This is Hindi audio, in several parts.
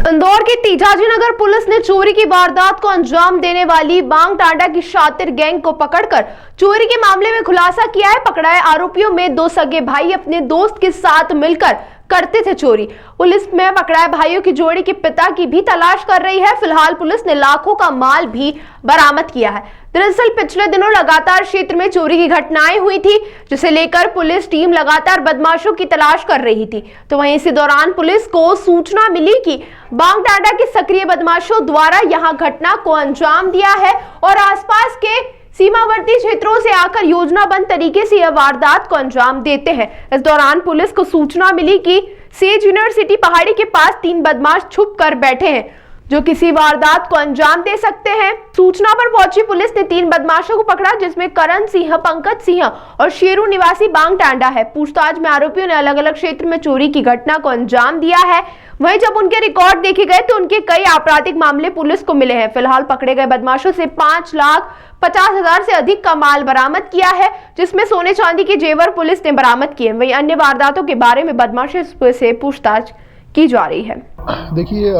इंदौर के तेजाजी नगर पुलिस ने चोरी की वारदात को अंजाम देने वाली बांग टांडा की शातिर गैंग को पकड़कर चोरी के मामले में खुलासा किया है। पकड़ाए आरोपियों में दो सगे भाई अपने दोस्त के साथ मिलकर करते थे चोरी। पुलिस में पकड़ाए भाइयों की जोड़ी के पिता की भी तलाश कर रही है। फिलहाल पुलिस ने लाखों का माल भी बरामद किया है। दरअसल पिछले दिनों लगातार क्षेत्र में चोरी की घटनाएं हुई थी, जिसे लेकर पुलिस टीम लगातार बदमाशों की तलाश कर रही थी। तो वहीं इसी दौरान पुलिस को सूचना मिली कि बांग टांडा के सक्रिय बदमाशों द्वारा यहां घटना को अंजाम दिया है और आसपास के सीमावर्ती क्षेत्रों से आकर योजनाबद्ध तरीके से यह वारदात को अंजाम देते हैं। इस दौरान पुलिस को सूचना मिली कि सेज यूनिवर्सिटी पहाड़ी के पास 3 बदमाश छुप कर बैठे हैं, जो किसी वारदात को अंजाम दे सकते हैं। सूचना पर पहुंची पुलिस ने 3 बदमाशों को पकड़ा, जिसमें करण सिंह, पंकज सिंह और शेरू निवासी बांग टांडा है। पूछताछ में आरोपियों ने अलग अलग क्षेत्र में चोरी की घटना को अंजाम दिया है। वहीं जब उनके रिकॉर्ड देखे गए तो उनके कई आपराधिक मामले पुलिस को मिले हैं। फिलहाल पकड़े गए बदमाशों से 5,50,000 से अधिक का माल बरामद किया है, जिसमें सोने चांदी के जेवर पुलिस ने बरामद किए। वहीं अन्य वारदातों के बारे में बदमाशों से पूछताछ की जा रही है। देखिए,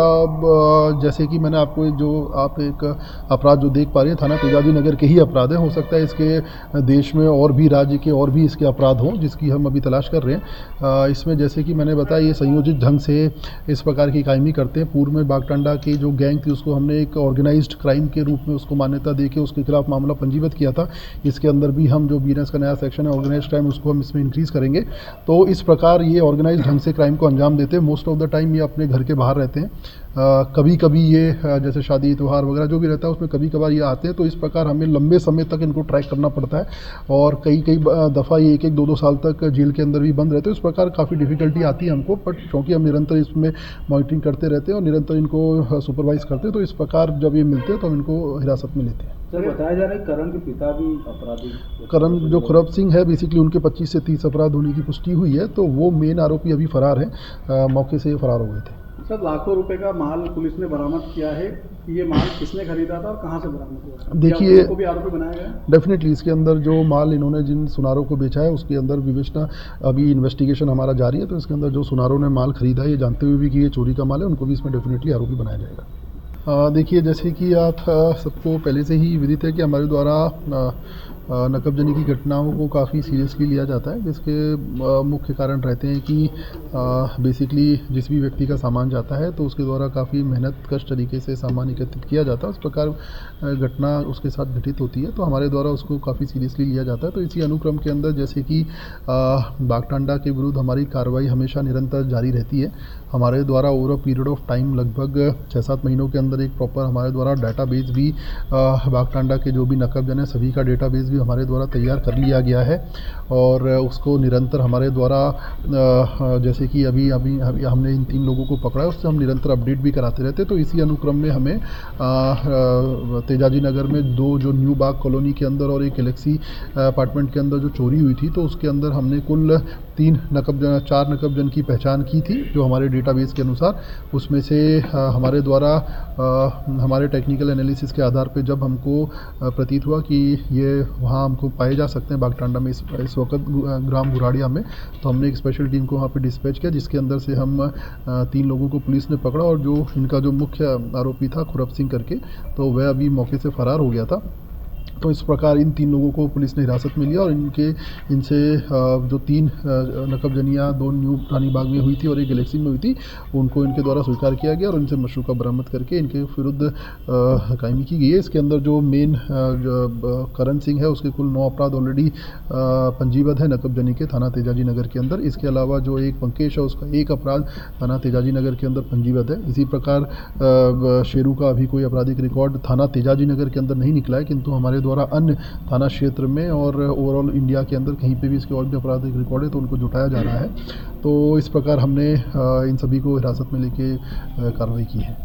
जैसे कि मैंने आपको आप एक अपराध जो देख पा रहे हैं, थाना तेजाजी नगर के ही अपराध है। हो सकता है इसके देश में और भी राज्य के और भी इसके अपराध हों, जिसकी हम अभी तलाश कर रहे हैं। इसमें जैसे कि मैंने बताया, ये संयोजित ढंग से इस प्रकार की कायमी करते हैं। पूर्व में बागटांडा की जो गैंग थी, उसको हमने एक ऑर्गेनाइज्ड क्राइम के रूप में उसको मान्यता देके उसके खिलाफ मामला पंजीबद्ध किया था। इसके अंदर भी हम जो बीएनएस का नया सेक्शन है ऑर्गेनाइज्ड क्राइम, उसको हम इसमें इंक्रीज़ करेंगे। तो इस प्रकार ये ऑर्गेनाइज्ड ढंग से क्राइम को अंजाम देते हैं। मोस्ट ऑफ द टाइम ये अपने घर के बाहर रहते हैं। कभी कभी ये जैसे शादी त्यौहार वगैरह जो भी रहता है उसमें कभी कभार ये आते हैं। तो इस प्रकार हमें लंबे समय तक इनको ट्रैक करना पड़ता है और कई दफ़ा ये 1-1, 2-2 साल तक जेल के अंदर भी बंद रहते हैं। इस प्रकार काफ़ी डिफ़िकल्टी आती है हमको, बट क्योंकि हम निरंतर इसमें मॉनिटरिंग करते रहते हैं और निरंतर इनको सुपरवाइज करते हैं, तो इस प्रकार जब ये मिलते हैं तो हम इनको हिरासत में लेते हैं। सर, बताया जा रहा है करण के पिता भी अपराधी, करण जो खुरब सिंह है, बेसिकली उनके 25 से 30 अपराध होने की पुष्टि हुई है। तो वो मेन आरोपी अभी फरार है, मौके से फरार हो गए थे। सर, लाखों रुपए का माल पुलिस ने बरामद किया है। ये माल किसने खरीदा था और कहां से बरामद हुआ? देखिए, को भी आरोपी बनाया गया? डेफिनेटली इसके अंदर जो माल इन्होंने जिन सुनारों को बेचा है उसके अंदर विवेचना, अभी इन्वेस्टिगेशन हमारा जारी है। तो इसके अंदर जो सुनारों ने माल खरीदा है, ये जानते हुए भी कि ये चोरी का माल है, उनको भी इसमें डेफिनेटली आरोपी बनाया जाएगा। देखिए, जैसे कि आप सबको पहले से ही विदित है कि हमारे द्वारा नकबजनी की घटनाओं को काफ़ी सीरियसली लिया जाता है, जिसके मुख्य कारण रहते हैं कि बेसिकली जिस भी व्यक्ति का सामान जाता है तो उसके द्वारा काफ़ी मेहनतकश तरीके से सामान एकत्रित किया जाता है। उस प्रकार घटना उसके साथ घटित होती है तो हमारे द्वारा उसको काफ़ी सीरियसली लिया जाता है। तो इसी अनुक्रम के अंदर जैसे कि बागटांडा के विरुद्ध हमारी कार्रवाई हमेशा निरंतर जारी रहती है। हमारे द्वारा over a period of time लगभग 6-7 महीनों के अंदर एक प्रॉपर हमारे द्वारा डाटाबेस भी बागटांडा के जो भी नकबजन है सभी का डेटाबेस भी हमारे द्वारा तैयार कर लिया गया है और उसको निरंतर हमारे द्वारा जैसे कि अभी हमने इन 3 लोगों को पकड़ा है, उससे हम निरंतर अपडेट भी कराते रहते हैं। तो इसी अनुक्रम में हमें तेजाजी नगर में 2 जो न्यू बाग कॉलोनी के अंदर और एक गैलेक्सी अपार्टमेंट के अंदर जो चोरी हुई थी, तो उसके अंदर हमने कुल 4 नकबजन की पहचान की थी जो हमारे डेटाबेस के अनुसार। उसमें से हमारे द्वारा हमारे टेक्निकल एनालिसिस के आधार पे जब हमको प्रतीत हुआ कि ये वहाँ हमको पाए जा सकते हैं बागटांडा में इस वक्त ग्राम गुराड़िया में, तो हमने एक स्पेशल टीम को वहाँ पे डिस्पैच किया, जिसके अंदर से हम 3 लोगों को पुलिस ने पकड़ा और जो इनका जो मुख्य आरोपी था खुरब सिंह करके, तो वह अभी मौके से फरार हो गया था। तो इस प्रकार इन 3 लोगों को पुलिस ने हिरासत में लिया और इनसे जो 3 नकबजनियाँ 2 न्यू रानी बाग में हुई थी और एक गैलेक्सी में हुई थी, उनको इनके द्वारा स्वीकार किया गया और इनसे मशरूका बरामद करके इनके विरुद्ध कायमी की गई है। इसके अंदर जो मेन करण सिंह है उसके कुल 9 अपराध ऑलरेडी पंजीबद्ध है नकबजनी के थाना तेजाजी नगर के अंदर। इसके अलावा जो एक पंकेश है उसका 1 अपराध थाना तेजाजी नगर के अंदर पंजीबद्ध है। इसी प्रकार शेरू का अभी कोई आपराधिक रिकॉर्ड थाना तेजाजी नगर के अंदर नहीं निकला है, किंतु हमारे द्वारा अन्य थाना क्षेत्र में और ओवरऑल इंडिया के अंदर कहीं पे भी इसके और भी आपराधिक रिकॉर्ड है तो उनको जुटाया जा रहा है। तो इस प्रकार हमने इन सभी को हिरासत में लेके कार्रवाई की है।